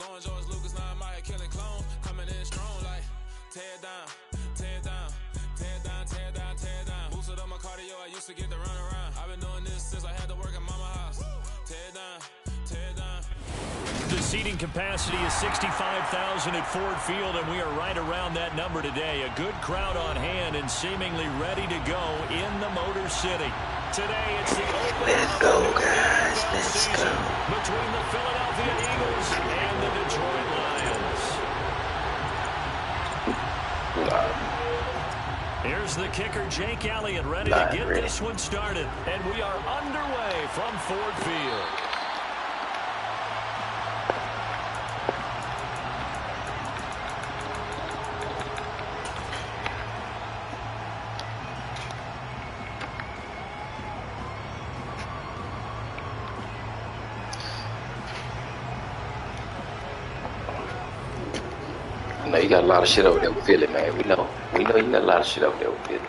going George Lucas, now I'm out here killing clones. Coming in strong like tear it down, tear it down, tear it down, tear it down, tear it down. Boosted up my cardio, I used to get to run around. I've been doing this since I had to work at mama house. Tear it down, tear it down. The seating capacity is 65,000 at Ford Field, and we are right around that number today. A good crowd on hand and seemingly ready to go in the Motor City. Today, it's the opening. Let's go, guys. Let's go. Between the Philadelphia Eagles and the Detroit Lions. Here's the kicker, Jake Elliott, ready to get this one started. And we are underway from Ford Field. I know you got a lot of shit over there with Philly, man. We know you got a lot of shit over there with Philly.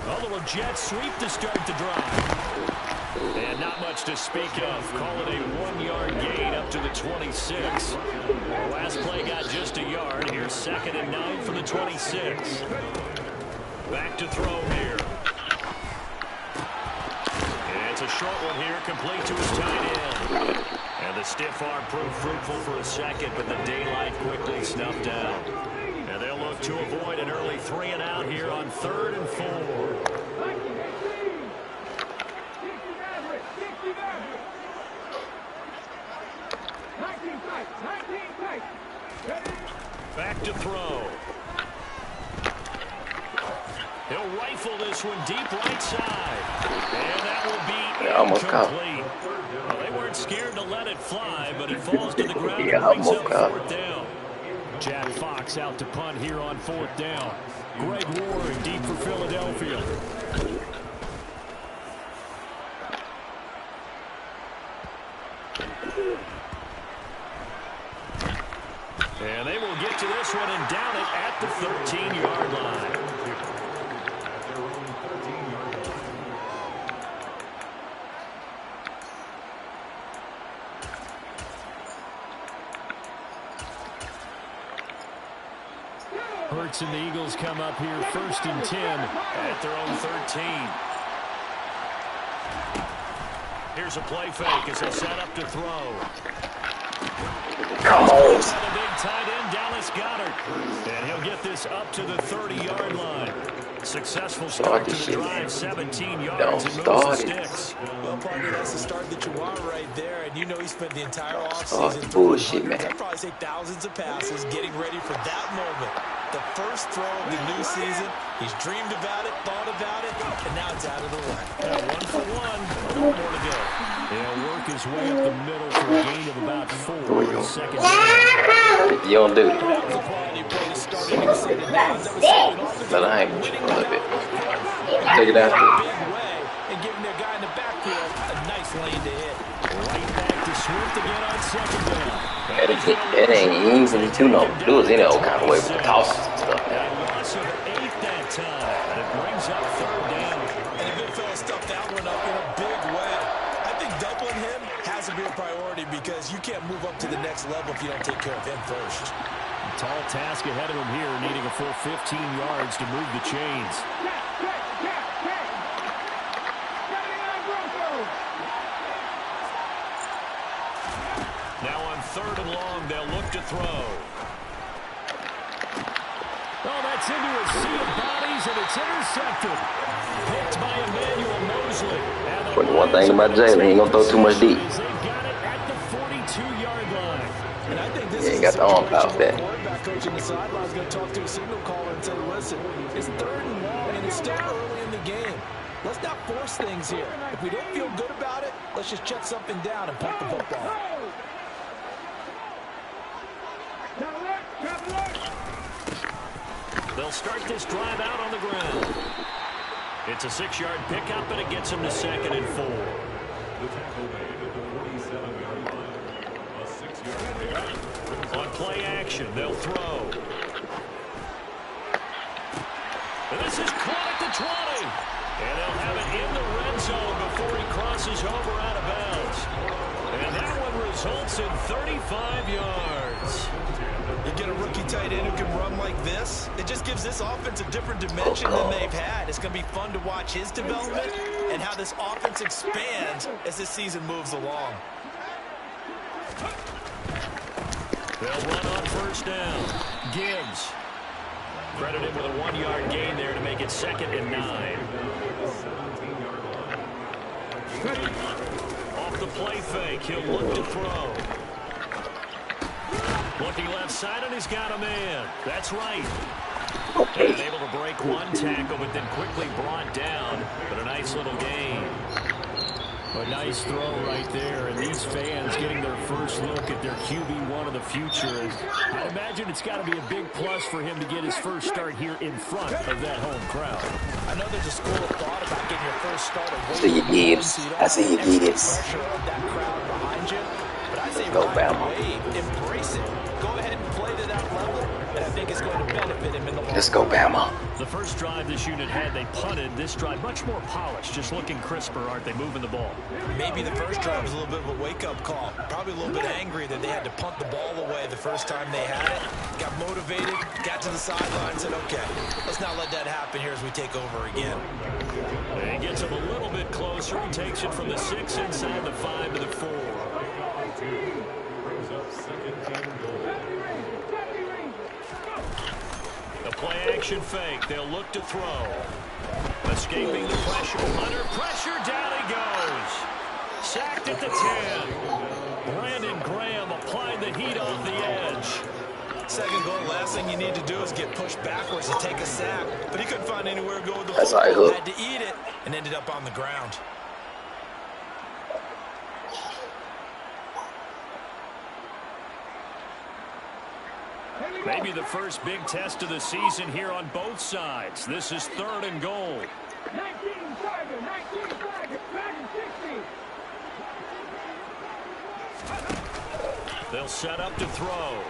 A little jet sweep to start the drive. And not much to speak of. Call it a 1-yard gain up to the 26. Last play got just a yard. Here's 2nd and 9 for the 26. Back to throw here. And it's a short one here, complete to his tight end. And the stiff arm proved fruitful for a second, but the daylight quickly snuffed out. And they'll look to avoid an early 3 and out here on 3rd and 4. Back to throw. He'll rifle this one deep right side. And that will be incomplete. Well, they weren't scared to let it fly, but it falls to the ground and brings up 4th down. Jack Fox out to punt here on 4th down. Greg Ward deep for Philadelphia. And they will get to this one and down it at the 13-yard line. Hurts and the Eagles come up here 1st and 10 at their own 13. Here's a play fake as they set up to throw. Come on. The big tight end, Dallas Goedert. And he'll get this up to the 30-yard line. Successful start to the drive, 17 yards and moves the sticks. Well, partner, that's the start that you want right there. And you know he spent the entire offseason bullshit, man. I'd probably say thousands of passes getting ready for that moment. The first throw of the new season. He's dreamed about it, thought about it, and now it's out of the way. 1 for 1. A little more to go. He'll work his way up the middle for a gain of about 4. Second down. You don't do it. That was a quality play to start in extended downs. That was something off the But I ain't a little bit. Take it out. big way and giving their guy in the backfield a nice lane to hit. Right back to Swift again on 2nd down. It ain't easy to know. Do it any old kind of way with the tosses and stuff. Loss of 8 that time. And it brings up 3rd down. And the good fella stuffed that one up in a big way. I think doubling him has to be a priority because you can't move up to the next level if you don't take care of him first. A tall task ahead of him here, needing a full 15 yards to move the chains. Now on 3rd and long, they'll look to throw. Oh, that's into a sea of bodies, and it's intercepted. Picked by Emmanuel Mosley. But one thing about Jalen, he ain't gonna throw too much deep. They've got it at the 42-yard line. And I think this He is ain't got the arm out there. quarterback coach in the sideline is going to talk to a signal caller and say, listen, it's 3rd and long, and it's still early in the game. Let's not force things here. If we don't feel good about it, let's just check something down and punt the football. They'll start this drive out on the ground. It's a 6-yard pickup, and it gets them to 2nd and 4. On play action, they'll throw. And this is caught at the 20. And they'll have it in the red zone before he crosses over out of bounds. And that one results in 35 yards. You get a rookie tight end who can run like this, it just gives this offense a different dimension than they've had. It's going to be fun to watch his development and how this offense expands as this season moves along. They'll run on first down. Gibbs. Credited with a 1-yard gain there to make it 2nd and 9. Off the play fake, he'll look to throw. Looking left side, and he's got a man. That's right. Okay. And able to break one tackle, but then quickly brought down. But a nice little gain. A nice throw right there, and these fans getting their first look at their QB1 of the future. I'd imagine it's got to be a big plus for him to get his first start here in front of that home crowd. I know there's a school of thought about getting your first start. I see you, Gibbs. I see you, Gibbs. Pressure of that crowd behind you, but I say Go, ride Bama. the wave, embrace it, go ahead and play to that level, and I think it's going to benefit him in the long run. Let's go, Bama. The first drive this unit had, they punted. This drive, much more polished, just looking crisper, aren't they, moving the ball? Maybe the first drive was a little bit of a wake-up call. Probably a little bit angry that they had to punt the ball away the first time they had it. Got motivated, got to the sideline, said, okay, let's not let that happen here as we take over again. And he gets him a little bit closer. He takes it from the 6 inside the 5 to the 4. A play-action fake. They'll look to throw. Escaping the pressure. Under pressure, down he goes. Sacked at the 10. Brandon Graham applied the heat off the edge. Second goal, last thing you need to do is get pushed backwards and take a sack. But he couldn't find anywhere to go with the That's football. all right, Had to eat it and ended up on the ground. Maybe the first big test of the season here on both sides. This is 3rd and goal. 19 flag, 60. They'll set up to throw.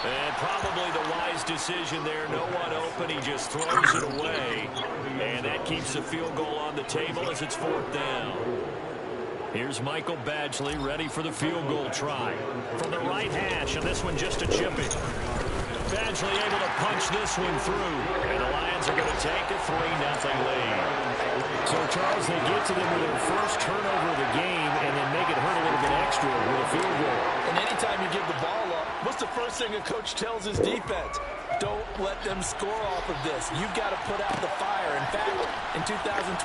And probably the wise decision there. No one open. He just throws it away. And that keeps the field goal on the table as it's 4th down. Here's Michael Badgley ready for the field goal try. From the right hash, and this one just a chipping. Badgley able to punch this one through. And the Lions are going to take a 3-0 lead. So, Charles, they get to them with their first turnover of the game and then make it hurt a little bit extra with a field goal. And anytime you give the ball up, what's the first thing a coach tells his defense? Don't let them score off of this. You've got to put out the fire. In fact, in 2021,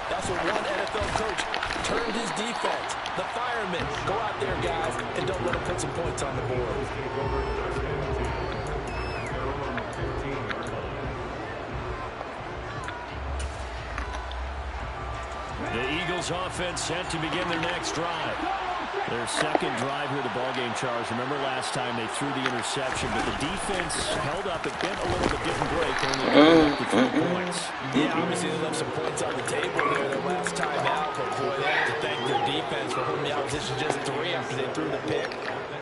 that's what one NFL coach turned his defense. The firemen. Go out there, guys, and don't let them put some points on the board. The Eagles offense set to begin their next drive. Their second drive here of the ballgame, Charles. Remember last time they threw the interception, but the defense held up. It bent a little bit, didn't break, only up to 3 points. Yeah, obviously they left some points on the table there the last time out, but boy, they have to thank their defense for holding the opposition just 3 after they threw the pick.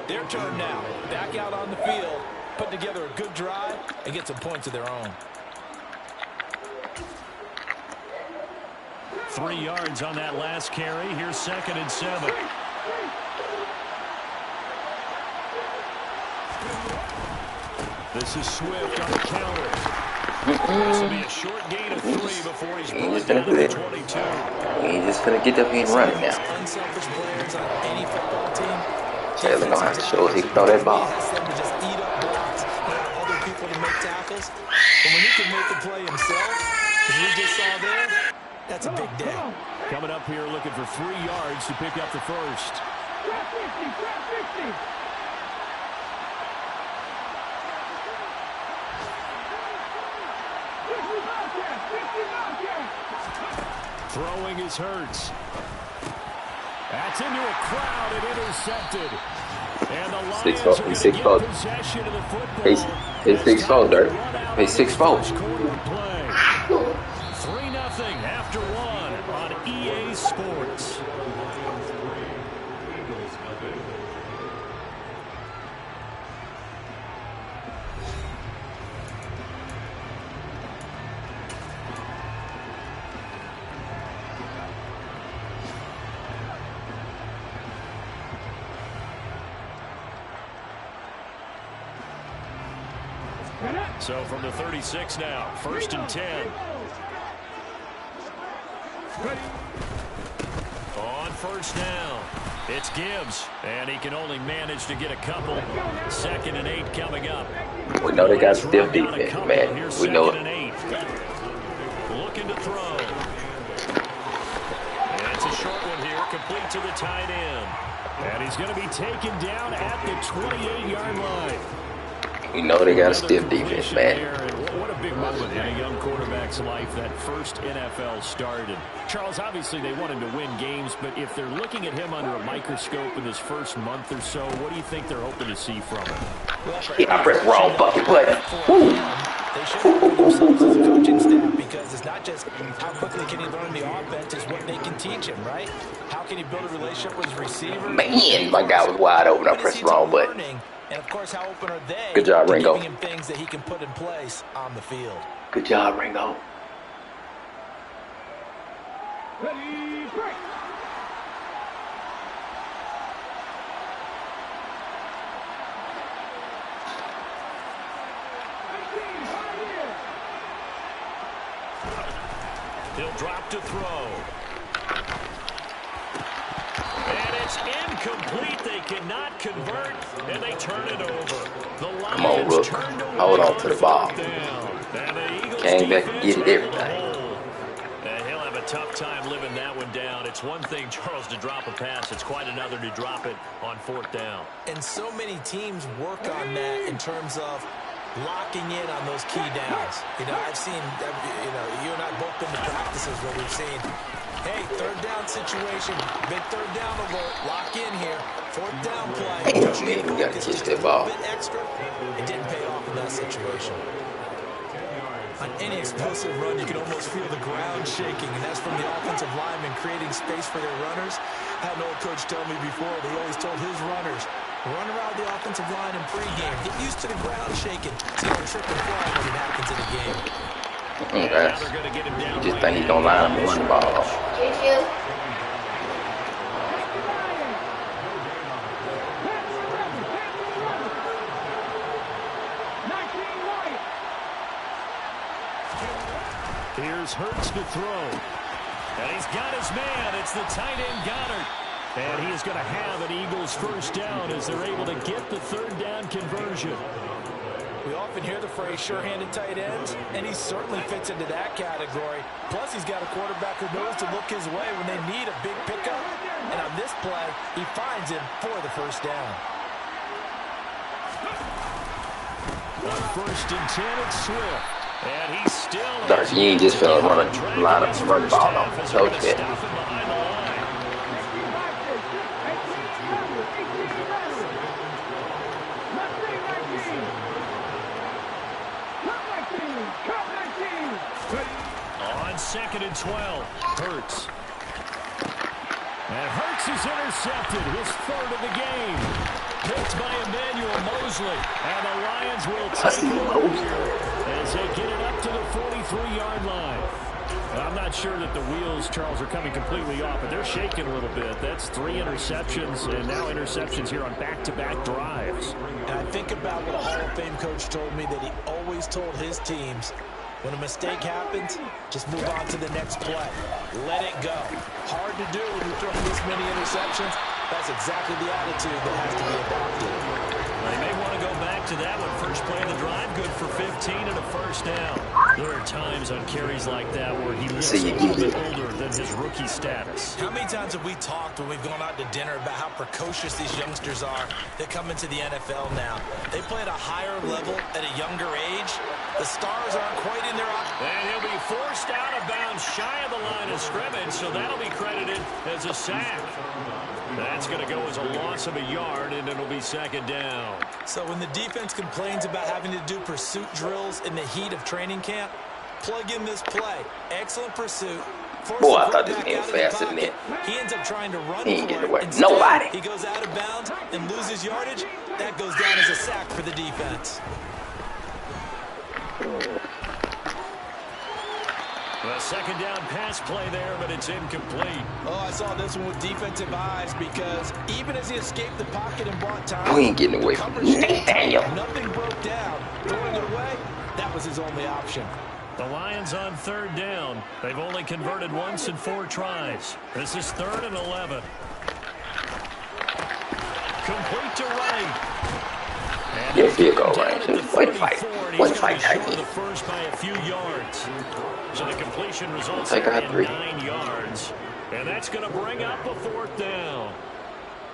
Their turn now. Back out on the field, put together a good drive, and get some points of their own. 3 yards on that last carry. Here's 2nd and 7. This is Swift on the counter. This will be a short gain of 3 before he's brought down to the 22. He just finna get up here and run it now. Unselfish players on any football team. Taylor gonna have to show us he can throw that ball. Has them to just eat up blocks, allow other people to make tackles. But when he can make the play himself, as we just saw there, that's a big day. Coming up here looking for 3 yards to pick up the first. Trap 50. Throwing is Hurts. That's into a crowd and intercepted. And the Lions are going to get possession of the football. He's 6'4", Dirk. He's 6'4". 3-0 after 1 on EA Sports. So from the 36 now, 1st and 10. On 1st down, it's Gibbs, and he can only manage to get a couple. 2nd and 8 coming up. We know they got stiff defense, man. We know it. Looking to throw. And it's a short one here, complete to the tight end. And he's going to be taken down at the 28-yard line. We know they got a stiff defense, man. What a big moment in a young quarterback's life, that first NFL start. And Charles, obviously they want him to win games, but if they're looking at him under a microscope in his first month or so, what do you think they're hoping to see from him? Yeah, I pressed wrong fucking button. They should prove themselves as a coaching staff, because it's not just how quickly can he learn the offense, it's what they can teach him, right? How can he build a relationship with his receiver? Man, my guy was wide open. I pressed the wrong button. And of course, how open are they? Good job, Ringo. Giving him things that he can put in place on the field. Good job, Ringo. Ready, break. He'll drop to throw. And it's incomplete. They cannot convert, and they turn it over. The Come on, Rook. Hold on to the ball. Came back and get it everything. And he'll have a tough time living that one down. It's one thing, Charles, to drop a pass. It's quite another to drop it on 4th down. And so many teams work on that in terms of locking in on those key downs. You know, I've seen, you and I both been to practices where we've seen, hey, 3rd down situation, big 3rd down alert, lock in here, 4th down play. Damn, man, we got to catch that ball. A bit extra. It didn't pay off in that situation. On any explosive run, you can almost feel the ground shaking, and that's from the offensive linemen creating space for their runners. I had an old coach tell me before, they always told his runners, run around the offensive line in pregame. Get used to the ground shaking. So you don't trip and fall when it happens in the game. You just think he's going to line up and run the ball off. Here's Hurts to throw. And he's got his man. It's the tight end Goddard. And he is going to have an Eagles 1st down as they're able to get the 3rd down conversion. We often hear the phrase sure-handed tight ends, and he certainly fits into that category. Plus, he's got a quarterback who knows to look his way when they need a big pickup. And on this play, he finds him for the 1st down. On 1st and 10, it's Swift. And he's still... Dark, you ain't just finna line up and run the ball off. So shit. On 2nd and 12, Hurts. And Hurts is intercepted, his 3rd of the game. Picked by Emmanuel Mosley. And the Lions will take it over as they get it up to the 43-yard line. I'm not sure that the wheels, Charles, are coming completely off, but they're shaking a little bit. That's 3 interceptions, and now interceptions here on back-to-back drives. And I think about what a Hall of Fame coach told me, that he always told his teams, when a mistake happens, just move on to the next play. Let it go. Hard to do when you're throwing this many interceptions. That's exactly the attitude that has to be adopted. They may want to go back to that one. First play of the drive, good for 15 and a 1st down. There are times on carries like that where he looks a little bit older than his rookie status. How many times have we talked when we've gone out to dinner about how precocious these youngsters are that come into the NFL now? They play at a higher level at a younger age. The stars aren't quite in their... And he'll be forced out of bounds shy of the line of scrimmage, so that'll be credited as a sack. That's going to go as a loss of a yard, and it'll be 2nd down. So when the defense complains about having to do pursuit drills in the heat of training camp, plug in this play. Excellent pursuit. Boy, I thought this game was faster than that. He ends up trying to run he ain't getting away. Instead, nobody. He goes out of bounds and loses yardage. That goes down as a sack for the defense. A second down pass play there, but it's incomplete. Oh, I saw this one with defensive eyes because even as he escaped the pocket and bought time, We ain't getting away from Nathaniel. Nothing broke down. Throwing it away, that was his only option. The Lions on third down. They've only converted once in 4 tries. This is 3rd and 11. Complete to Wright. Your field goal range. One fight. One fight, Tiny. The first by a few yards. So the completion results in 9 yards. And that's going to bring up a 4th down.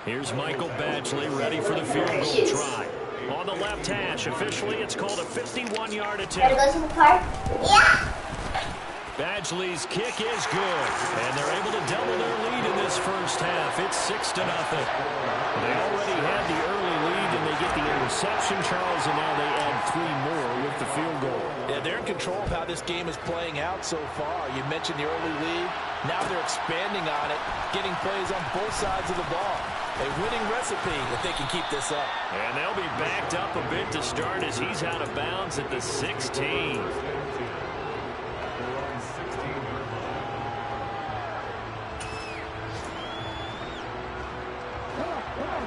Here's Michael Badgley ready for the field goal try. On the left hash, officially it's called a 51-yard attempt. Gotta go to the park? Yeah! Badgley's kick is good, and they're able to double their lead in this first half. It's 6-0. They already had the early lead, and they get the interception, Charles, and now they add 3 more with the field goal. Yeah, they're in control of how this game is playing out so far. You mentioned the early lead. Now they're expanding on it, getting plays on both sides of the ball. A winning recipe if they can keep this up. And they'll be backed up a bit to start as he's out of bounds at the 16.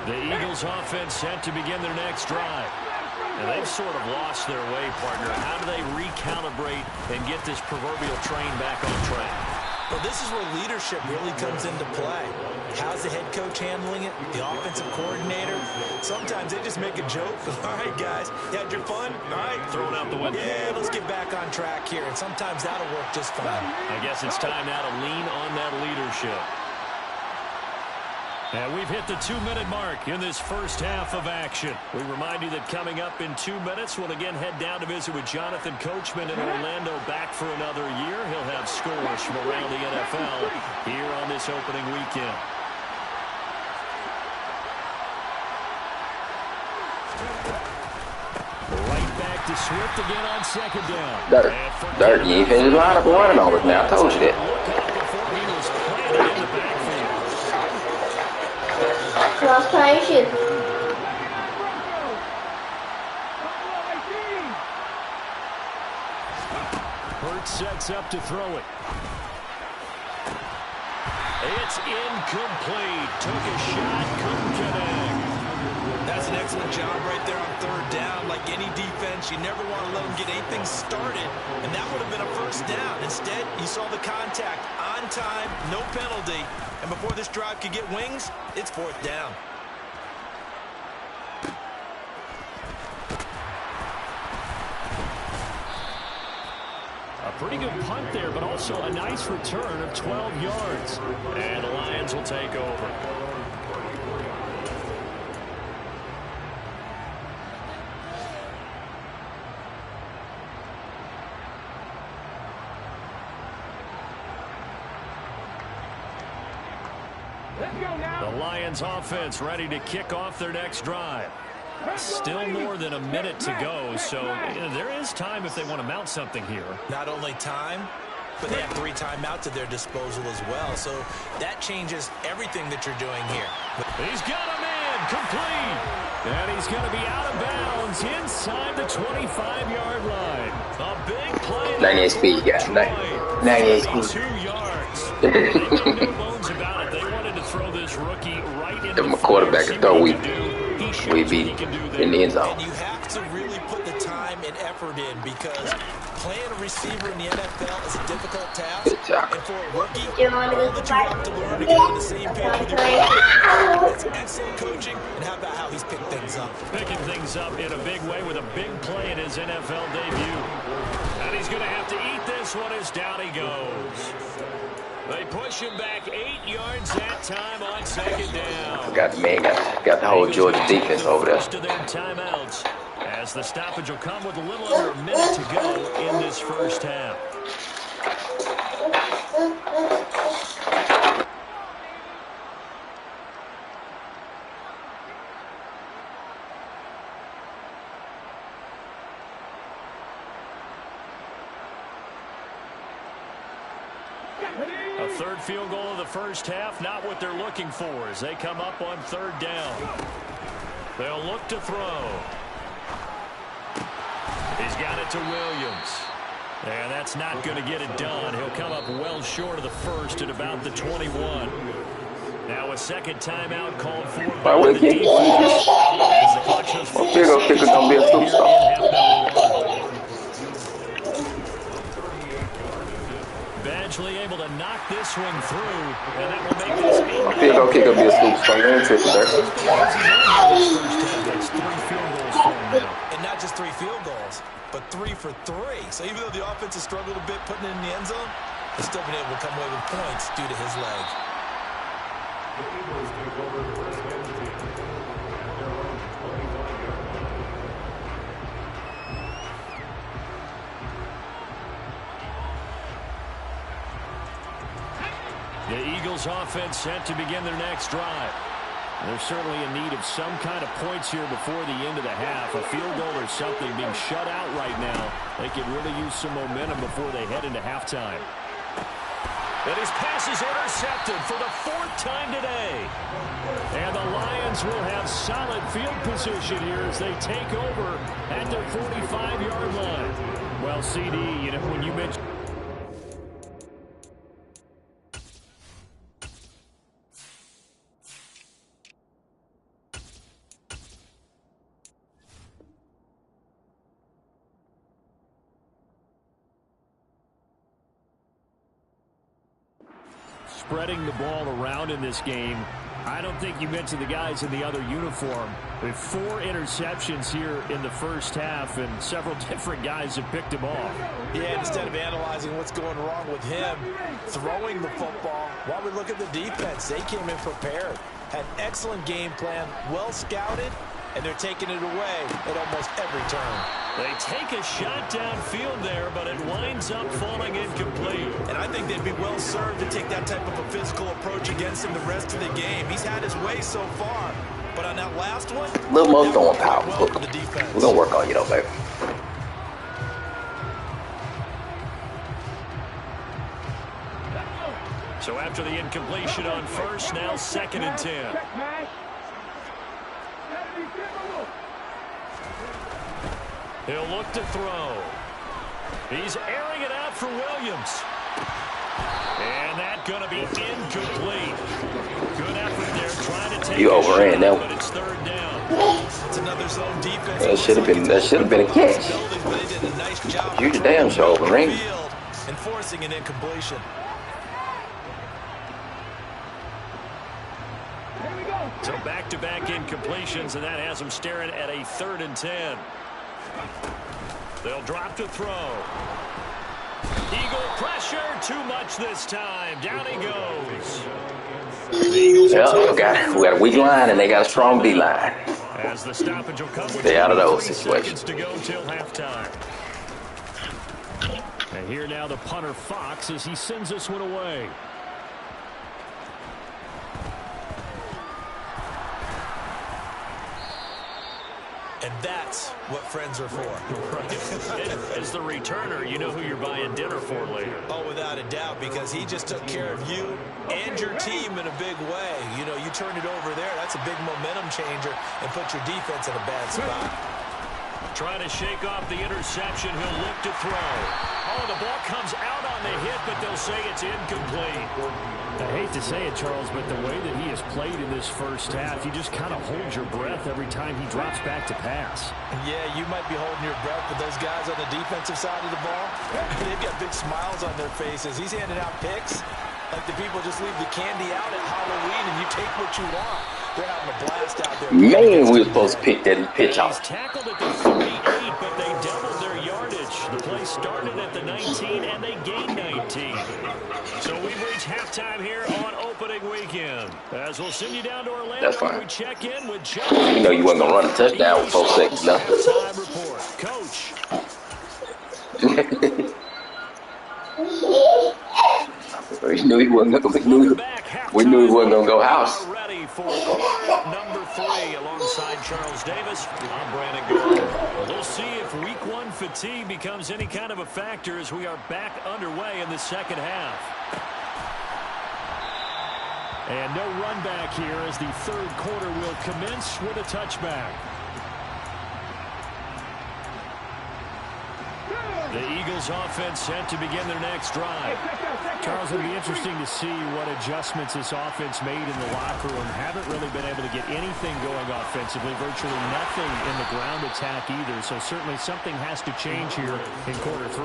The Eagles offense set to begin their next drive. And they've sort of lost their way, partner. How do they recalibrate and get this proverbial train back on track? Well, this is where leadership really comes into play. How's the head coach handling it? The offensive coordinator? Sometimes they just make a joke. All right, guys, you had your fun? All right. Thrown out the window. Yeah, let's get back on track here. And sometimes that'll work just fine. I guess it's time now to lean on that leadership. And we've hit the 2-minute mark in this first half of action. We remind you that coming up in 2 minutes, we'll again head down to visit with Jonathan Coachman in Orlando, back for another year. He'll have scores from around the NFL here on this opening weekend. Right back to Swift again on second down. Dirk, you ain't finished line up and running on us now. I told you that. Before he was planted in the backfield. Cross try and shoot. Hurts sets up to throw it. It's incomplete. Took a shot, couldn't connect. That's an excellent job right there on third down. Like any defense, you never want to let them get anything started, and that would have been a first down. Instead, you saw the contact on time, no penalty, and before this drive could get wings, it's 4th down. A pretty good punt there, but also a nice return of 12 yards. And the Lions will take over. The Lions offense ready to kick off their next drive. Still more than a minute to go, so there is time if they want to mount something here. Not only time, but they have 3 timeouts at their disposal as well, so that changes everything that you're doing here. He's got a man complete, and he's going to be out of bounds inside the 25-yard line. A big play. 98 speed, guys. 98 speed. 2 yards. No bones about it. They wanted to throw this rookie right into If my quarterback could throw, we'd be in the end zone. And you have to really put the time and effort in because playing a receiver in the NFL is a difficult task. And for a rookie, all that you have to learn to get on the same page with your quarterback. It's excellent coaching, and how about how he's picked things up? Picking things up in a big way with a big play in his NFL debut. And he's going to have to eat this one as down he goes. They push him back 8 yards that time on second down. Got the whole Georgia defense over there. To their timeouts as the stoppage will come with a little under a minute to go in this first half. A third field goal of the first half, not what they're looking for as they come up on third down. They'll look to throw. He's got it to Williams. And that's not going to get it done. He'll come up well short of the first at about the 21. Now a second timeout called for by the defense. As the clock shows 50 seconds gonna be a here in superstar. half number 1. Badgley able to knock this one through, and that will make this Field goal kicker be a superstar. You ain't tripping, Dirk. That's 3 field goals for him now. And not just 3 field goals, but 3 for 3. So even though the offense has struggled a bit putting it in the end zone, he's still been able to come away with points due to his leg. The Eagles offense set to begin their next drive. They're certainly in need of some kind of points here before the end of the half. A field goal or something being shut out right now. They could really use some momentum before they head into halftime. And his pass is intercepted for the 4th time today. And the Lions will have solid field position here as they take over at their 45-yard line. Well, CD, you know, when you mentioned spreading the ball around in this game, I don't think you mentioned the guys in the other uniform. With 4 interceptions here in the first half, and several different guys have picked them off. Yeah, instead of analyzing what's going wrong with him throwing the football, while we look at the defense, they came in prepared. Had an excellent game plan, well scouted, and they're taking it away at almost every turn. They take a shot downfield there, but it winds up falling incomplete. And I think they'd be well served to take that type of a physical approach against him the rest of the game. He's had his way so far, but on that last one, Little Mo's throwing power. well for the defense. We're gonna work on you though, baby. So after the incompletion on first, now 2nd and 10. He'll look to throw. He's airing it out for Williams. And that's going to be incomplete. Good effort there trying to take You overran that but it's 3rd down. It's another zone defense. That should have been a catch. You the damn sure overran. Enforcing an incompletion. So back-to-back incompletions, and that has them staring at a 3rd and 10. They'll drop to throw. Eagle pressure, too much this time. Down he goes. The Eagles Yeah, we got a weak line and they got a strong D line. As the stoppage will come with Stay out of those 23 situations. seconds to go till halftime. And here now the punter Fox as he sends this one away. And that's what friends are for. Right. As the returner, you know who you're buying dinner for later. Oh, without a doubt, because he just took care of you and your team in a big way. You know, you turn it over there, that's a big momentum changer and put your defense in a bad spot. Trying to shake off the interception, he'll look to throw. Oh, the ball comes out on the hit, but they'll say it's incomplete. I hate to say it, Charles, but the way that he has played in this first half, you just kind of hold your breath every time he drops back to pass. Yeah, you might be holding your breath, but those guys on the defensive side of the ball, they've got big smiles on their faces. He's handing out picks like the people just leave the candy out at Halloween and you take what you want. They're having a blast out there. Man, we were supposed to pick that pitch off. He's tackled at the 38, but they doubled their yardage. The play started at the 19, and they gained 19. So we've reached halftime here on opening weekend. As we'll send you down to Orlando, That's fine. we check in with Chuck. You know you wasn't going to run a touchdown with 4 seconds left. Halftime report. Coach. We knew he wasn't going to go house. Ready for quarter number 3 alongside Charles Davis. I'm Brandon Gordon. We'll see if week 1 fatigue becomes any kind of a factor as we are back underway in the second half. And no run back here as the third quarter will commence with a touchback. The Eagles offense set to begin their next drive. Charles, it'll be interesting to see what adjustments this offense made in the locker room. Haven't really been able to get anything going offensively, virtually nothing in the ground attack either. So certainly something has to change here in quarter 3.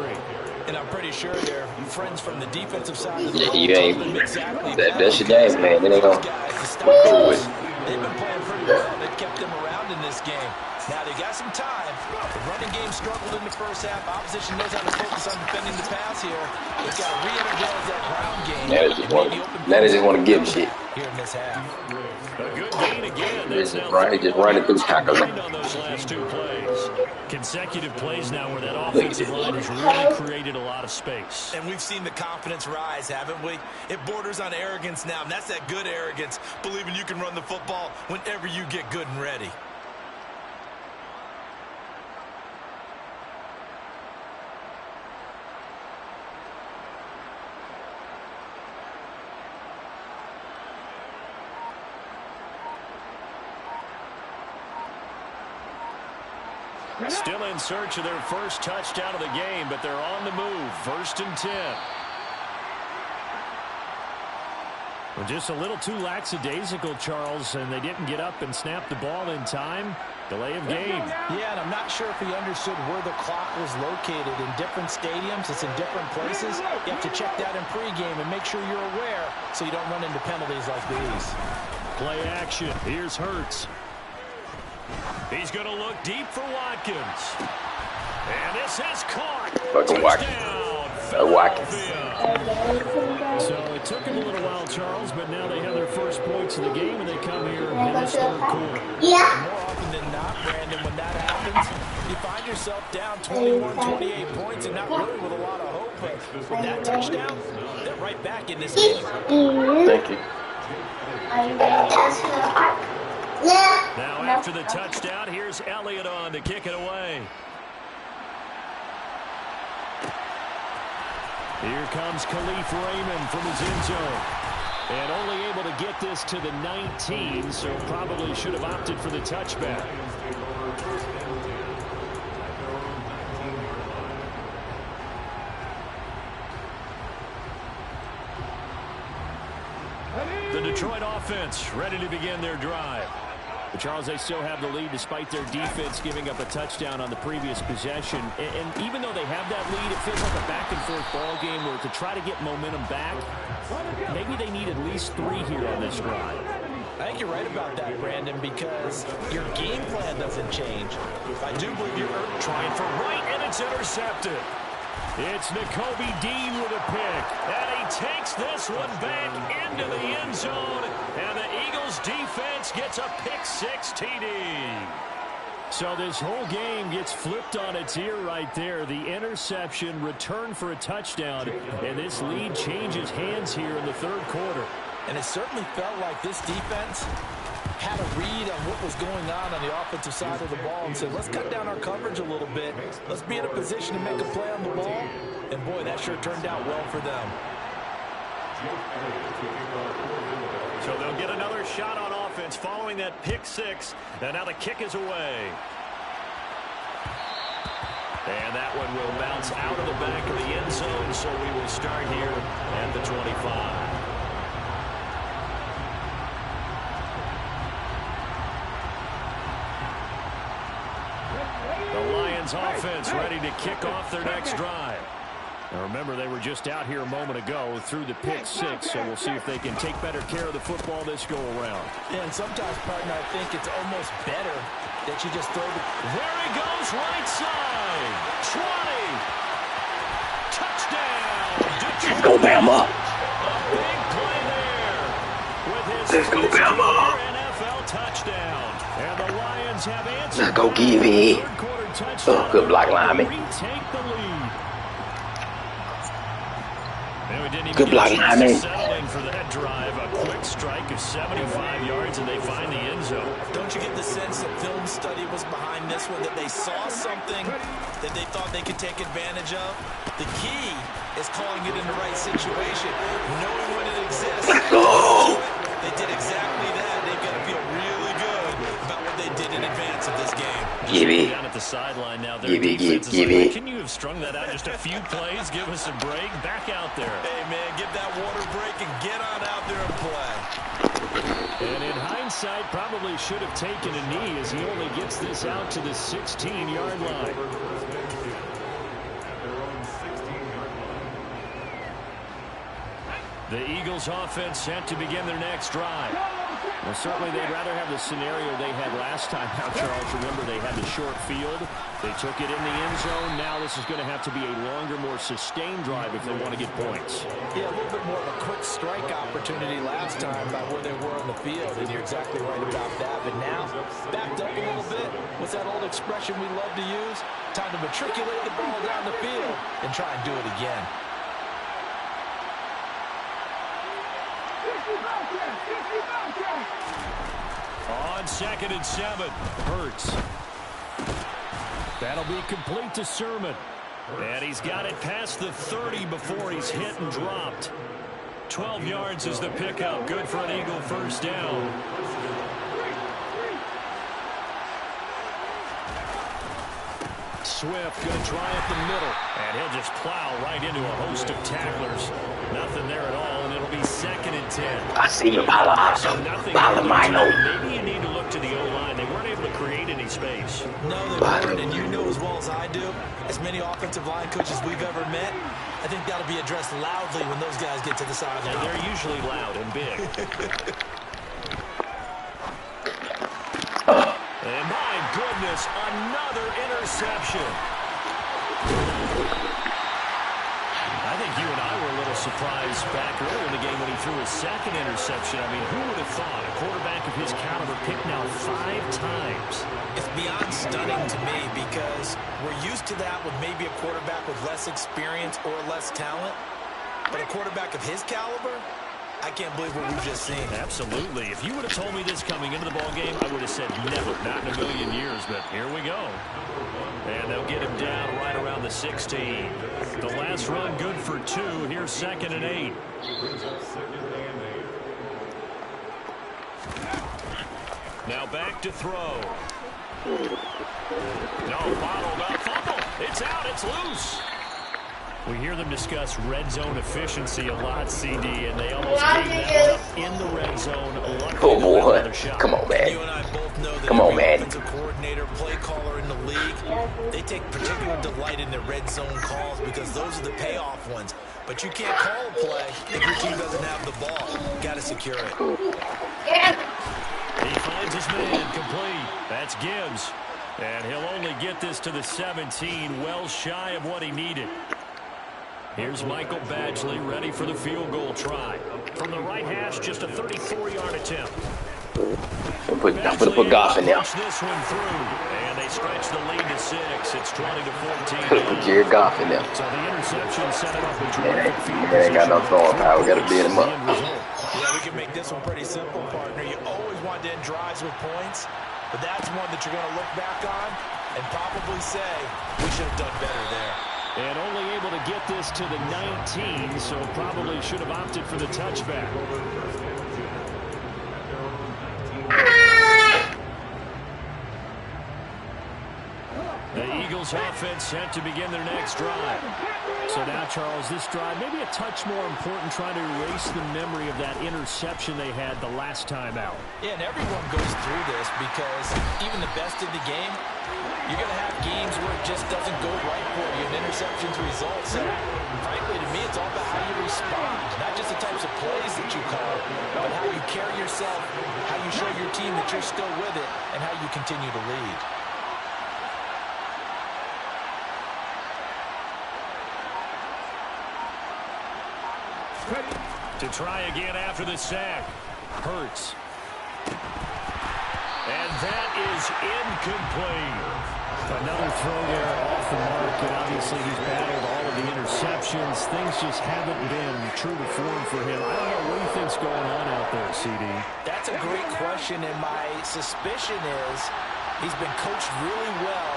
And I'm pretty sure their friends from the defensive side of the ball you ain't. exactly That's your game, man. It ain't gonna cool with. They've been playing pretty well. They've kept them around in this game. Now they got some time. The running game struggled in the first half. Opposition knows how to focus on defending the pass here. They've got to re-energize that ground game. Now they just want to give shit. Here in this half. A good gain again. Just running through tackles. On those last 2 plays. Consecutive plays now where that offensive line has really created a lot of space. And we've seen the confidence rise, haven't we? It borders on arrogance now, and that's that good arrogance, believing you can run the football whenever you get good and ready. Still in search of their first touchdown of the game, but they're on the move. 1st and 10. Well, just a little too lackadaisical, Charles, and they didn't get up and snap the ball in time. Delay of game. Yeah, and I'm not sure if he understood where the clock was located. In different stadiums, it's in different places. You have to check that in pregame and make sure you're aware so you don't run into penalties like these. Play action. Here's Hurts. He's going to look deep for Watkins. And this is caught. Fucking Watkins. So it took him a little while, Charles, but now they have their first points of the game, and they come here in this 3rd quarter. Yeah. More often than not, Brandon, when that happens, you find yourself down 21, 28 points and not really with a lot of hope. But with that touchdown, they're right back in this game. Thank you. Now after the touchdown, here's Elliott on to kick it away. Here comes Khalif Raymond from his end zone. And only able to get this to the 19, so probably should have opted for the touchback. The Detroit offense ready to begin their drive. But Charles, they still have the lead despite their defense giving up a touchdown on the previous possession. And even though they have that lead, it feels like a back-and-forth ball game where to try to get momentum back, maybe they need at least 3 here on this drive. I think you're right about that, Brandon, because your game plan doesn't change. I do believe you're trying for right, and it's intercepted. It's Nakobe Dean with a pick, and he takes this one back into the end zone, and the Eagles defense gets a pick-6 TD. So this whole game gets flipped on its ear right there. The interception, return for a touchdown, and this lead changes hands here in the 3rd quarter. And it certainly felt like this defense had a read on what was going on the offensive side of the ball and said, let's cut down our coverage a little bit. Let's be in a position to make a play on the ball. And, boy, that sure turned out well for them. So they'll get another shot on offense following that pick-6. And now the kick is away. And that one will bounce out of the back of the end zone, so we will start here at the 25. The Lions offense ready to kick off their next drive. Now remember, they were just out here a moment ago through the pick-6, so we'll see if they can take better care of the football this go-around. Yeah, and sometimes, partner, I think it's almost better that you just throw the... There he goes, right side. 20. Touchdown. Let's go, Bama. A big play there with his Let's go, Bama. NFL touchdown. And the Lions have answered. Let's go, Gibby. Oh, good block, lineman. Retake the lead. And we didn't even Good block, lineman. Settling for that drive, a quick strike of 75 yards, and they find the end zone. Don't you get the sense that film study was behind this one, that they saw something that they thought they could take advantage of? The key is calling it in the right situation, knowing when it exists. Let's go. They did exactly that. They've got to feel really good about what they did in advance of this game. Gibby. at the sideline now. Give it. Can you have strung that out just a few plays? Give us a break. Back out there. Hey, man, give that water break and get on out there and play. And in hindsight, probably should have taken a knee as he only gets this out to the 16-yard line. The Eagles offense set to begin their next drive. Well, certainly they'd rather have the scenario they had last time out, Charles. Remember, they had the short field. They took it in the end zone. Now this is going to have to be a longer, more sustained drive if they want to get points. Yeah, a little bit more of a quick strike opportunity last time about where they were on the field, and you're exactly right about that. But now, backed up a little bit. What's that old expression we love to use? Time to matriculate the ball down the field and try and do it again. On 2nd and 7, Hurts. That'll be complete to Sermon. And he's got it past the 30 before he's hit and dropped. 12 yards is the pickup. Good for an Eagle first down. Swift going to try up the middle. And he'll just plow right into a host of tacklers. Nothing there at all, and it'll be 2nd and 10. I see you, Maybe you need to look to the O-line. They weren't able to create any space. No, they weren't, and you know as well as I do, as many offensive line coaches we've ever met, I think that'll be addressed loudly when those guys get to the sideline. And they're usually loud and big. And my goodness, another interception. I think you and I were a little surprised back earlier in the game when he threw his second interception. I mean, who would have thought a quarterback of his caliber picked now 5 times? It's beyond stunning to me because we're used to that with maybe a quarterback with less experience or less talent. But a quarterback of his caliber, I can't believe what we've just seen. Absolutely. If you would have told me this coming into the ballgame, I would have said never, not in a million years. But here we go. And they'll get him down right around the 16. The last run good for 2. Here's 2nd and 8. Now back to throw. No, bottled up. Fumble. It's out. It's loose. We hear them discuss red zone efficiency a lot, CD, and they almost gave that up in the red zone. Oh, boy. Come on, man. You and I both know that Come on, man. offensive coordinator, play caller in the league, they take particular delight in their red zone calls because those are the payoff ones. But you can't call a play if your team doesn't have the ball. Got to secure it. He finds his man complete. That's Gibbs. And he'll only get this to the 17, well shy of what he needed. Here's Michael Badgley ready for the field goal try. From the right hash, just a 34-yard attempt. I'm going to put Goff in there. This one through, and they stretch the lead to 6. It's 20-14. Could have put Jared Goff in there. So the interception set it up a terrific field They ain't got no throwing power. We got to beat him up. Yeah, we can make this one pretty simple, partner. You always want to end drives with points, but that's one that you're going to look back on and probably say, we should have done better there. And only able to get this to the 19, so probably should have opted for the touchback. The Eagles offense set to begin their next drive. So now, Charles, this drive maybe a touch more important, trying to erase the memory of that interception they had the last time out. Yeah, and everyone goes through this because even the best in the game, you're going to have games where it just doesn't go right for you, and interceptions result. So, frankly, to me, it's all about how you respond, not just the types of plays that you call, but how you carry yourself, how you show your team that you're still with it, and how you continue to lead. To try again after the sack. Hurts. And that is incomplete. Another throw there off the mark, and obviously he's battled all of the interceptions. Things just haven't been true to form for him. I don't know what do you think's going on out there, CD. That's a great question, and my suspicion is he's been coached really well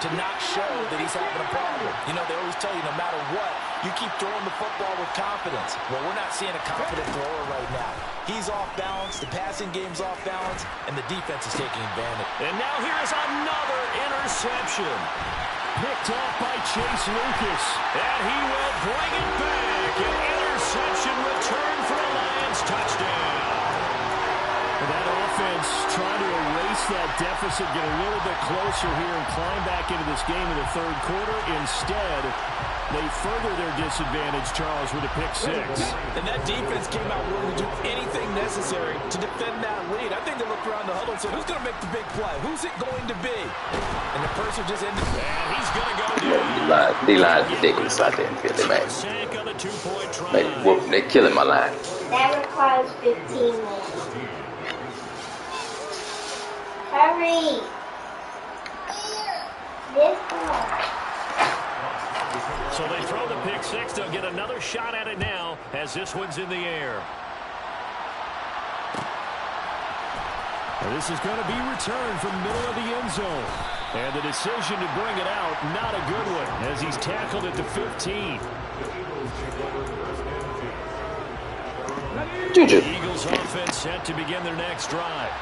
to not show that he's having a problem. You know, they always tell you no matter what, You keep throwing the football with confidence. Well, we're not seeing a confident thrower right now. He's off balance, the passing game's off balance, and the defense is taking advantage. And now here is another interception. Picked off by Chase Lucas. And he will bring it back. An interception return for a Lions touchdown. And that offense trying to erase that deficit, get a little bit closer here and climb back into this game in the third quarter. Instead, they further their disadvantage, Charles, with a pick six. And that defense came out willing to do anything necessary to defend that lead. I think they looked around the huddle and said, who's going to make the big play? Who's it going to be? And the person just ended. And he's going to go D-line is ridiculous out there in Philly, man. They're killing my line. That requires 15 minutes. Hurry! This one. So they throw the pick six. They'll get another shot at it now as this one's in the air. And this is going to be returned from the middle of the end zone. And the decision to bring it out, not a good one, as he's tackled at the 15. The Eagles offense set to begin their next drive.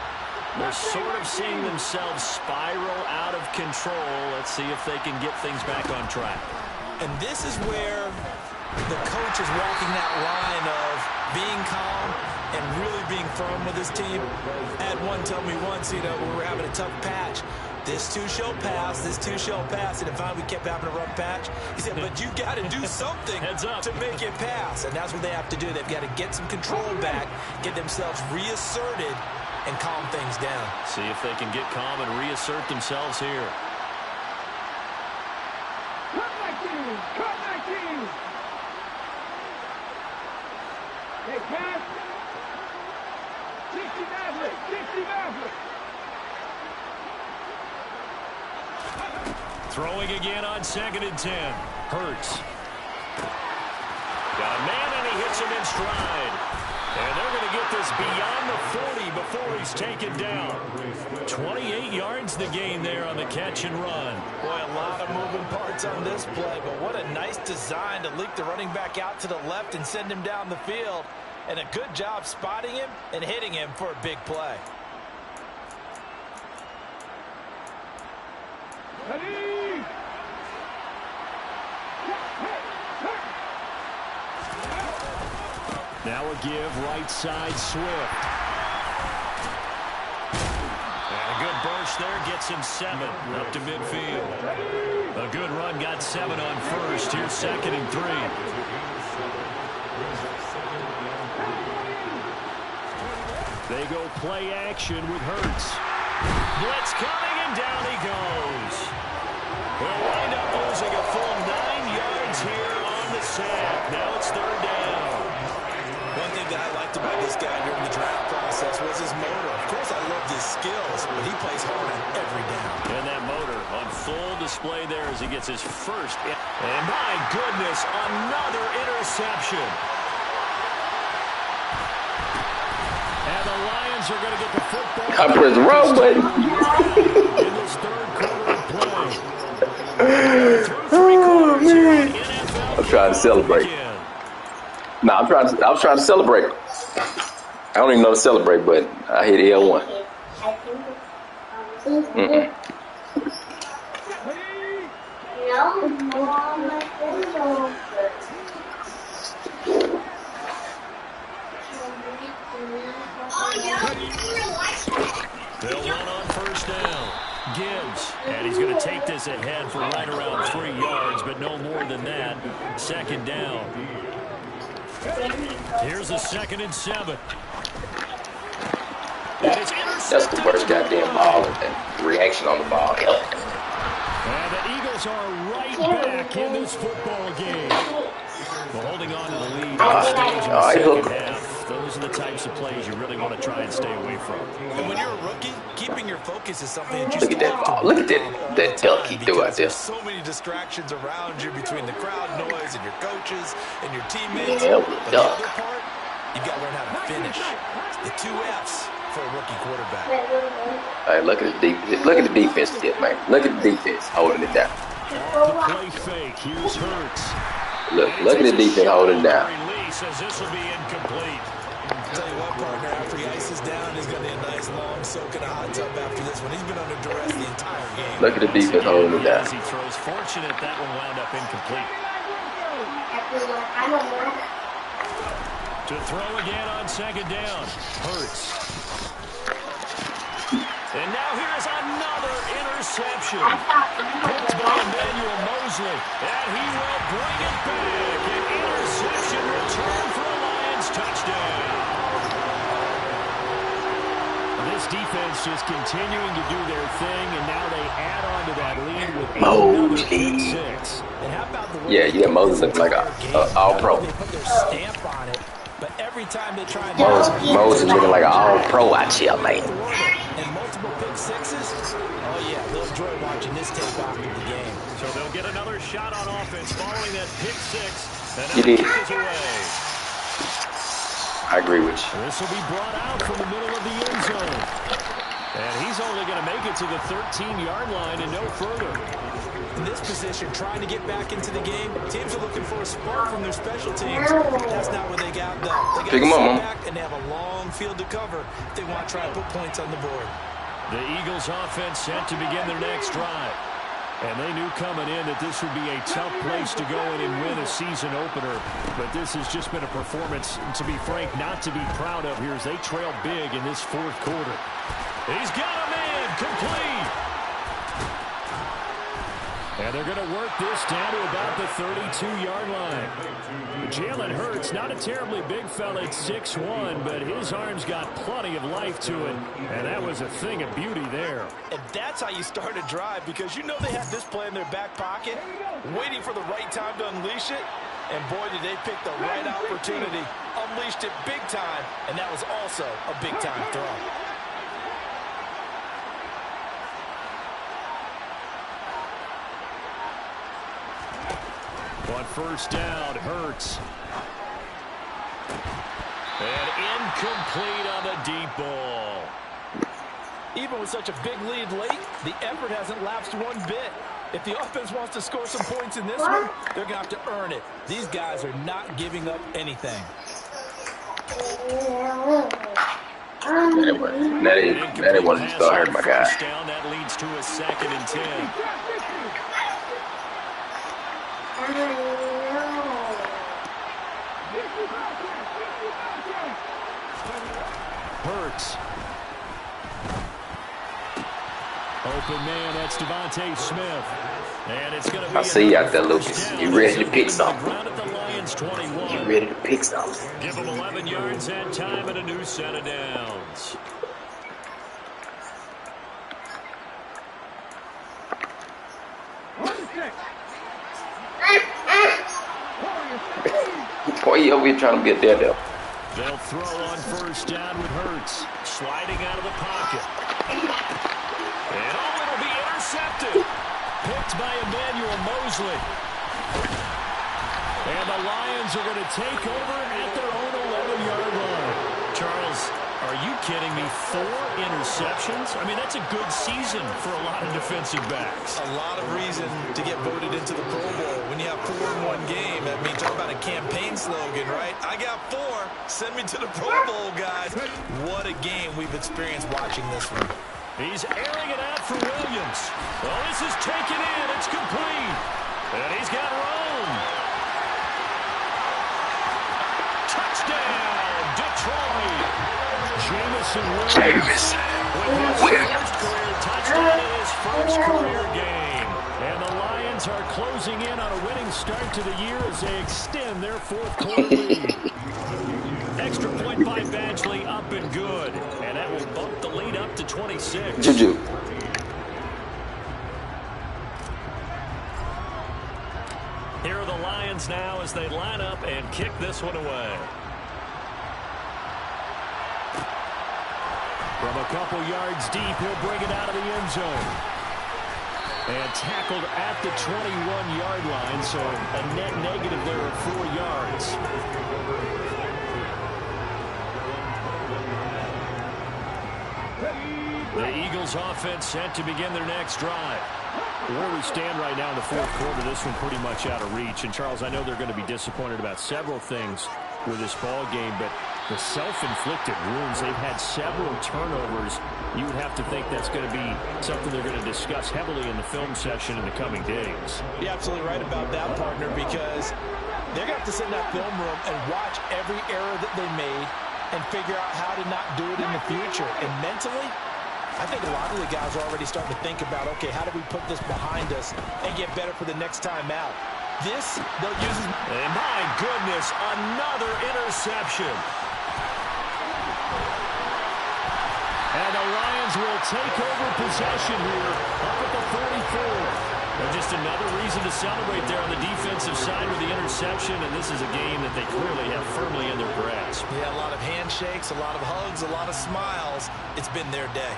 They're sort of seeing themselves spiral out of control. Let's see if they can get things back on track. And this is where the coach is walking that line of being calm and really being firm with his team. Had one tell me once, we were having a tough patch. This too shall pass, this too shall pass. And finally we kept having a rough patch. He said, but you got to do something to make it pass. And that's what they have to do. They've got to get some control back, get themselves reasserted, and calm things down. See if they can get calm and reassert themselves here. Cut 19! Hey, pass! 60 Maverick! 60 Maverick! Throwing again on 2nd and 10. Hurts. Got a man and he hits him in stride. And they're going to get this beyond the 40 before he's taken down. 28 yards the gain there on the catch and run. Boy, a lot of moving parts on this play, but what a nice design to leak the running back out to the left and send him down the field. And a good job spotting him and hitting him for a big play. Ready! Now a give right side Swift. And a good burst there gets him 7 up to midfield. A good run got 7 on first. Here's 2nd and 3. They go play action with Hurts. Blitz coming and down he goes. They'll wind up losing a full 9 yards here on the sack. Now it's 3rd down. One thing that I liked about this guy during the draft process was his motor. Of course, I loved his skills, but he plays hard on every down. And that motor on full display there as he gets his first. And my goodness, another interception. And the Lions are going to get the football. Copper is wrong, buddy. In this third quarter of play. Oh, man. I'm trying to celebrate. No, I was trying to celebrate. I don't even know to celebrate, but I hit L1. They'll run on first down. Gibbs, and he's going to take this ahead for right around 3 yards, but no more than that. 2nd down. Here's a 2nd and 7. And it's That's the first goddamn ball and the reaction on the ball. And the Eagles are right back in this football game. Well, holding on to the lead at the stage in the second half. Those are the types of plays you really want to try and stay away from. And when you're a rookie, keeping your focus is something that you Look at that ball. Look at that dunk he threw out there. There's so many distractions around you between the crowd noise and your coaches and your teammates. Yeah, but the other part, you've got to learn how to finish. The 2 F's for a rookie quarterback. All right, look at the defense, man. Look at the defense holding it down. The play fake. Here's Hurts. Look at the defense holding down. This will be incomplete. I'll tell you what, partner, after he ices down, he's going to be a nice long soak in a hot tub after this one. He's been under duress the entire game. Look at the defense holding him down. As he throws, fortunate that one wound up incomplete. To throw again on second down. Hurts. And now here's another interception. Picked by Emmanuel Mosley. And he will bring it back. An interception return for a Lions touchdown. This defense just continuing to do their thing, and now they add on to that lead with another pick six. And how about the Yeah, you got Moses looking like a all-pro. They put their stamp on it, but every time they try and Moses looking like an all-pro out here, man. and multiple pick sixes. Oh yeah, they'll enjoy watching this tape after the game. So they'll get another shot on offense following that pick six. And You did. kick is away. I agree with you. This will be brought out from the middle of the end zone. And he's only going to make it to the 13-yard line and no further. In this position, trying to get back into the game, teams are looking for a spark from their special teams. That's not what they got, though. They got Pick 'em to up, sit man. back and they have a long field to cover if they want to try to put points on the board. The Eagles offense set to begin their next drive. And they knew coming in that this would be a tough place to go in and win a season opener. But this has just been a performance, to be frank, not to be proud of here as they trail big in this fourth quarter. He's got a man complete. And they're going to work this down to about the 32-yard line. Jalen Hurts, not a terribly big fella at 6'1", but his arms got plenty of life to it. And that was a thing of beauty there. And that's how you start a drive, because you know they have this play in their back pocket, waiting for the right time to unleash it. And boy, did they pick the right opportunity. Unleashed it big time, and that was also a big-time throw. On first down, Hurts. And incomplete on the deep ball. Even with such a big lead late, the effort hasn't lapsed one bit. If the offense wants to score some points in this one, they're going to have to earn it. These guys are not giving up anything. That ain't one to start hurting my guy. Down, that leads to a 2nd and 10. Hurts. Open man, that's Devontae Smith. And it's going to be I see you out there, Lucas. You ready to pick something? You ready to pick something? Give them 11 yards that time and a new set of downs. Boy, you over here trying to be a daredevil. They'll throw on first down with Hurts. Sliding out of the pocket. And it'll be intercepted. Picked by Emmanuel Mosley. And the Lions are going to take over at their own 11-yard line. Charles, are you kidding me? 4 interceptions? I mean, that's a good season for a lot of defensive backs. A lot of reason to get voted into the Pro Bowl. When you have 4 in one game, that means talk about a campaign slogan, right? I got 4. Send me to the Pro Bowl, guys. What a game we've experienced watching this one. He's airing it out for Williams. Well, this is taken in. It's complete. And he's got room. Touchdown, Detroit. Jamison Williams with his first career touchdown in his first career game. And the Lions are closing in on a winning start to the year as they extend their fourth quarter lead. Extra point by Badgley, up and good. And that will bump the lead up to 26. Juju. Here are the Lions now as they line up and kick this one away. From a couple yards deep, he'll bring it out of the end zone. And tackled at the 21-yard line, so a net negative there of 4 yards. The Eagles offense set to begin their next drive. Where we stand right now in the fourth quarter, this one pretty much out of reach. And, Charles, I know they're going to be disappointed about several things with this ball game, but the self-inflicted wounds, they've had several turnovers. You would have to think that's going to be something they're going to discuss heavily in the film session in the coming days. You're absolutely right about that, partner, because they're going to have to sit in that film room and watch every error that they made and figure out how to not do it in the future. And mentally, I think a lot of the guys are already starting to think about, okay, how do we put this behind us and get better for the next time out? This, they'll use it. And my goodness, another interception. And the Lions will take over possession here up at the 44. And just another reason to celebrate there on the defensive side with the interception, and this is a game that they clearly have firmly in their grasp. Yeah, a lot of handshakes, a lot of hugs, a lot of smiles. It's been their day.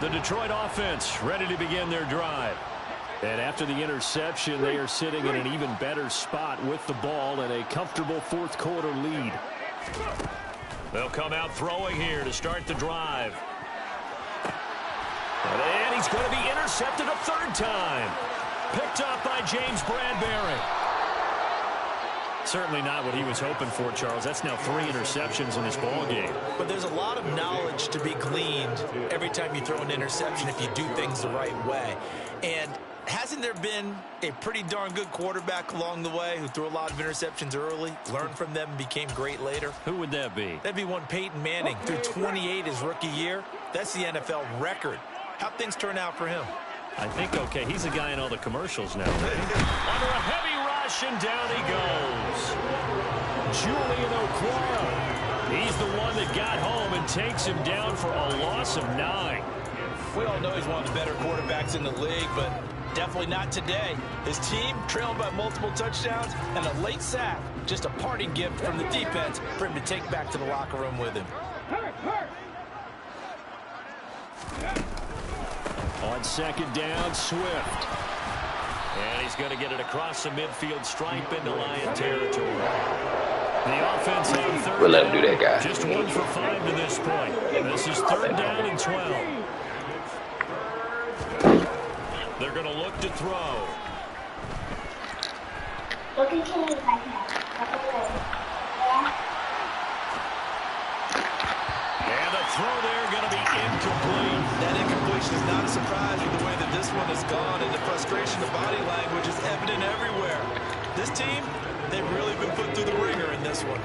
The Detroit offense ready to begin their drive. And after the interception, they are sitting in an even better spot with the ball and a comfortable fourth quarter lead. They'll come out throwing here to start the drive. And he's going to be intercepted a third time. Picked up by James Bradbury. Certainly not what he was hoping for, Charles. That's now 3 interceptions in this ball game. But there's a lot of knowledge to be gleaned every time you throw an interception if you do things the right way. And hasn't there been a pretty darn good quarterback along the way who threw a lot of interceptions early, learned from them, and became great later? Who would that be? That'd be one Peyton Manning. Threw 28 his rookie year. That's the NFL record. How'd things turn out for him? I think, okay, he's a guy in all the commercials now, right? Under a heavy rush, and down he goes. Julian Okwara. He's the one that got home and takes him down for a loss of 9. We all know he's one of the better quarterbacks in the league, but definitely not today. His team trailed by multiple touchdowns and a late sack. Just a parting gift from the defense for him to take back to the locker room with him. On second down, Swift. And he's going to get it across the midfield stripe into Lion territory. The offense on third We'll let him do that, guy. Just 1 for 5 to this point. This is third down and 12. They're going to look to throw. Look at Kenny right now. And the throw there going to be incomplete. That incompletion is not a surprise with the way that this one has gone, and the frustration of body language is evident everywhere. This team, they've really been put through the ringer in this one.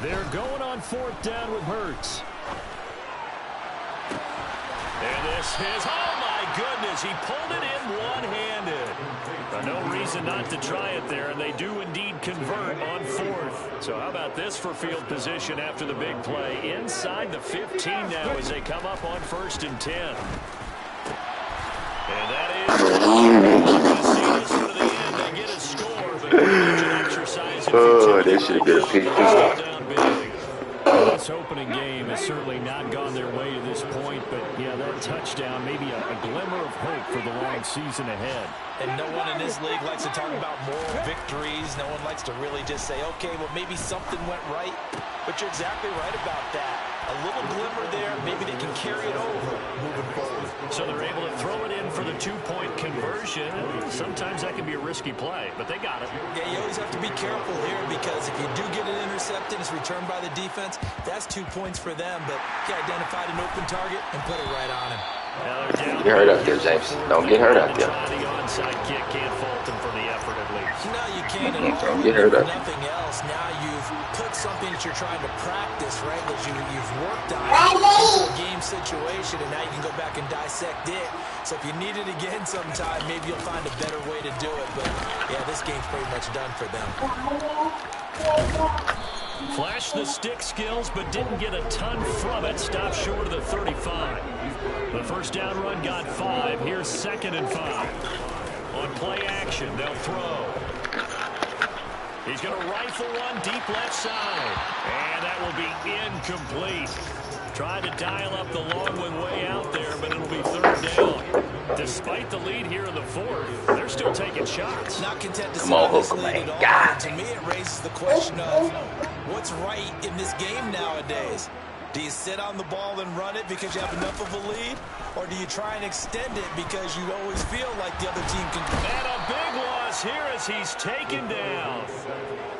They're going on fourth down with Hurts. And this is, oh my goodness, he pulled it in one-handed. No reason not to try it there, and they do indeed convert on fourth. So how about this for field position after the big play? Inside the 15 now as they come up on 1st and 10. And that is, we're going to see this to the end. They get a score, but an exercise in They should have been a pick. This opening game has certainly not gone their way to this point, but yeah, that touchdown, maybe a glimmer of hope for the long season ahead. And no one in this league likes to talk about moral victories. No one likes to really just say, okay, well, maybe something went right. But you're exactly right about that. A little glimmer there, maybe they can carry it over moving forward. So they're able to throw it in for the 2-point conversion. Sometimes that can be a risky play, but they got it. Yeah, you always have to be careful here because if you do get an interception, it's returned by the defense. That's 2 points for them, but he identified an open target and put it right on him. Get hurt out there, James. Don't get hurt out there. The onside kick, can't fault him for the effort at least. No, you can't. Don't get hurt out there. Nothing else. Now you've put something that you're trying to practice, right, that you've worked on into a game situation, and now you can go back and dissect it. So if you need it again sometime, maybe you'll find a better way to do it. But, yeah, this game's pretty much done for them. Flashed the stick skills, but didn't get a ton from it. Stopped short of the 35. The first down run got 5. Here's 2nd and 5. On play action, they'll throw. He's going to rifle one deep left side. And that will be incomplete. Tried to dial up the long one way out there, but it'll be 3rd down. Despite the lead here in the 4th, they're still taking shots. Not content to Come on, this Hook, lead man. at all. God. To me, it raises the question of What's right in this game nowadays? Do you sit on the ball and run it because you have enough of a lead? Or do you try and extend it because you always feel like the other team can... And a big loss here as he's taken down.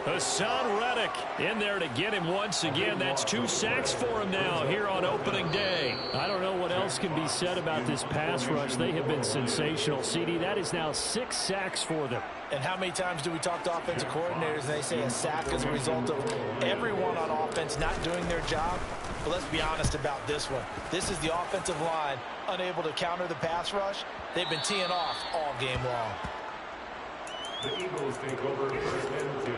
Hassan Reddick in there to get him once again. That's 2 sacks for him now here on opening day. I don't know what else can be said about this pass rush. They have been sensational. CD, that is now 6 sacks for them. And how many times do we talk to offensive coordinators and they say a sack is a result of everyone on offense not doing their job? But let's be honest about this one. This is the offensive line unable to counter the pass rush. They've been teeing off all game long. The Eagles take over first and 10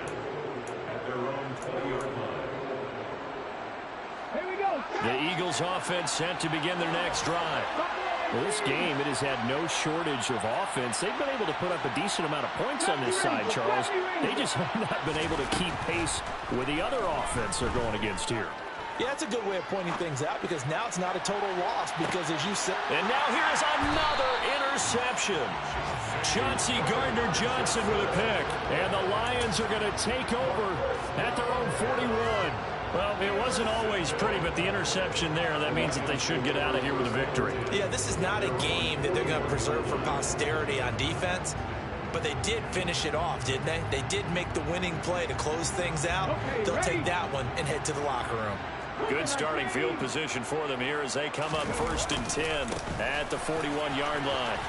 at their own 20-yard line. Here we go. The Eagles offense set to begin their next drive. Well, this game, it has had no shortage of offense. They've been able to put up a decent amount of points on this side, Charles. They just have not been able to keep pace with the other offense they're going against here. Yeah, that's a good way of pointing things out because now it's not a total loss because, as you said... And now here's another interception. Chauncey Gardner-Johnson with a pick. And the Lions are going to take over at their own 41. Well, it wasn't always pretty, but the interception there, that means that they should get out of here with a victory. Yeah, this is not a game that they're going to preserve for posterity on defense. But they did finish it off, didn't they? They did make the winning play to close things out. They'll take that one and head to the locker room. Good starting field position for them here as they come up first and 10 at the 41-yard line.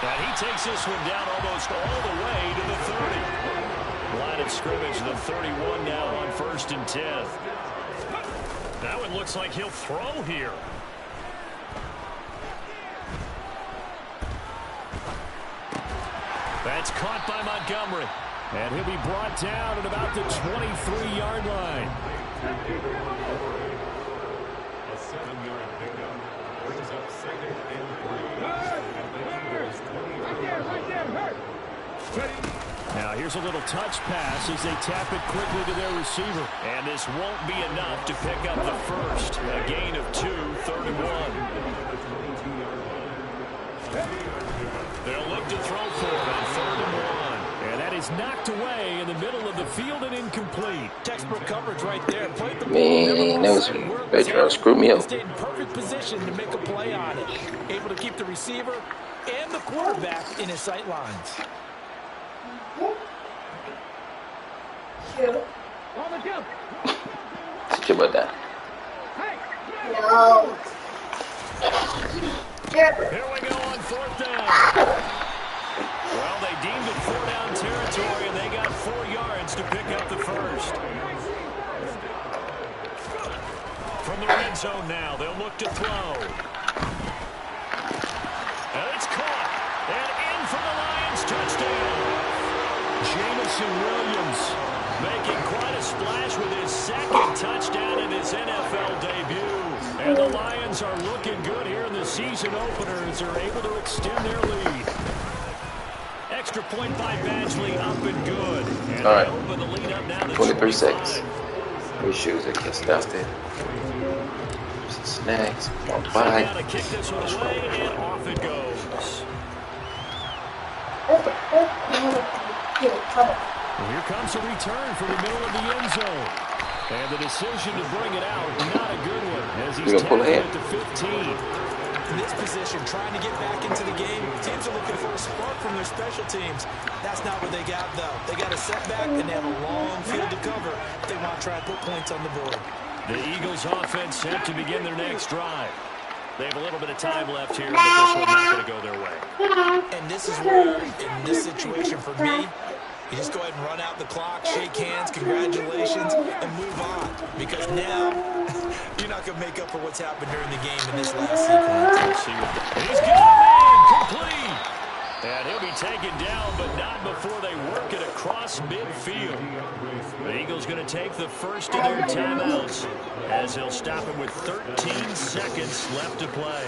And he takes this one down almost all the way to the 30. Line of scrimmage, the 31 now on first and 10. That one looks like he'll throw here. That's caught by Montgomery. And he'll be brought down at about the 23-yard line. A 7-yard pickup brings up second and 3. Now here's a little touch pass as they tap it quickly to their receiver. And this won't be enough to pick up the first. A gain of 2, 31. They'll look to throw for it on 3rd and 1. And that is knocked away in the middle of the field and incomplete. Textbook coverage right there. Played the Man, they trying to screw me up. Stayed in perfect position to make a play on it. Able to keep the receiver and the quarterback in his sight lines. On the jump. Think about that. No. Here we go on 4th down. Well, they deemed it 4-down territory, and they got 4 yards to pick up the first. From the red zone now, they'll look to throw. And it's caught. And in for the Lions touchdown. Jameson Williams making quite a splash with his 2nd touchdown in his NFL debut. And the Lions are looking good here in the season opener as they're able to extend their lead. Extra point by Badgley up and good. And all right, open the lead up now to 23 seconds. Three shoes that gets dusted. Some snacks. One bite. Now to kick this one away, and off it goes. Well, here comes a return from the middle of the end zone. And the decision to bring it out, not a good one, as he's tackled at the 15. In this position, trying to get back into the game, teams are looking for a spark from their special teams. That's not what they got, though. They got a setback, and they have a long field to cover if they want to try and put points on the board. The Eagles offense set to begin their next drive. They have a little bit of time left here, but this one's not going to go their way. And this is where, in this situation for me, you just go ahead and run out the clock, shake hands, congratulations, and move on. Because now, you're not going to make up for what's happened during the game in this last sequence. He's got a man complete. And he'll be taken down, but not before they work it across midfield. The Eagles going to take the first of their timeouts as they'll stop him with 13 seconds left to play.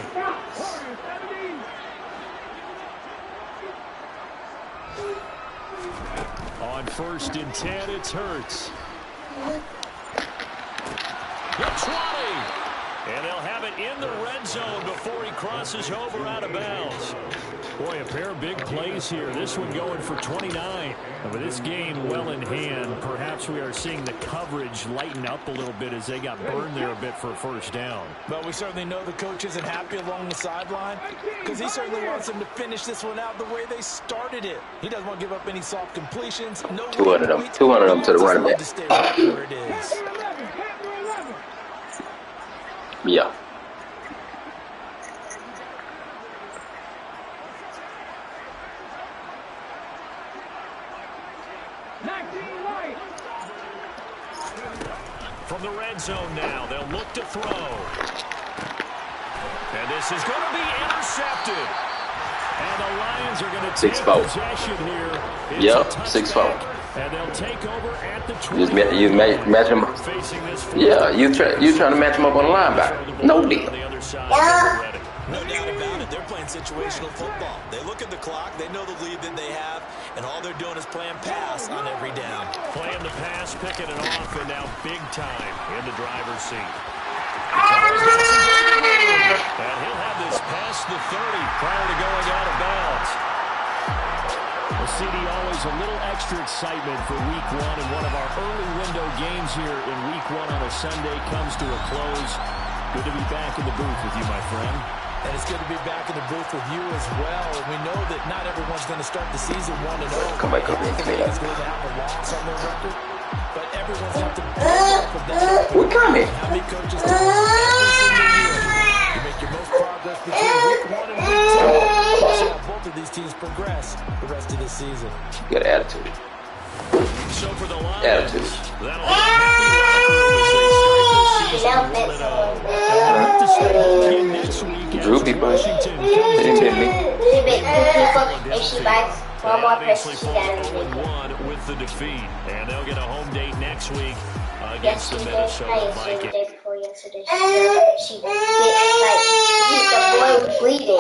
On 1st and 10, it's Hurts. The 20. And they'll have it in the red zone before he crosses over out of bounds. Boy, a pair of big plays here. This one going for 29. And with this game well in hand, perhaps we are seeing the coverage lighten up a little bit as they got burned there a bit for a first down. But we certainly know the coach isn't happy along the sideline because he certainly wants them to finish this one out the way they started it. He doesn't want to give up any soft completions. No 200 of them to the running back. To stay right where it is. Yeah. From the red zone now, they'll look to throw. And this is going to be intercepted. And the Lions are going to take possession here. Yep, 6-4. And they'll take over at the 20. You match him. Yeah, you trying to match him up on the linebacker. No deal. No doubt about it. They're playing situational football. They look at the clock. They know the lead that they have. And all they're doing is playing pass on every down. Playing the pass, picking it off, and now big time in the driver's seat. And he'll have this past the 30 prior to going out of bounds. Well, CD, always a little extra excitement for Week 1, and one of our early window games here in Week 1 on a Sunday comes to a close. Good to be back in the booth with you, my friend. And it's good to be back in the booth with you as well. And we know that not everyone's going to start the season 1-0. Come back up and clean up. Is going to have a loss on their record, but everyone's going to have to build up from that. We're coming. How many coaches tell us every single year you make your most progress between Week 1 and Week 2. We'll see how both of these teams progress the rest of this season. Good attitude. So for the Lions, Attitude. that'll be a happy locker room as they start the season 1-0. And they'll have to start again next week. Droopy, but Washington they didn't hit me. If she bites one more person, she got to 0-1 with the defeat. And they'll get a home date next week against the Minnesota Vikings. The day before yesterday, she bit, like, the boy was bleeding.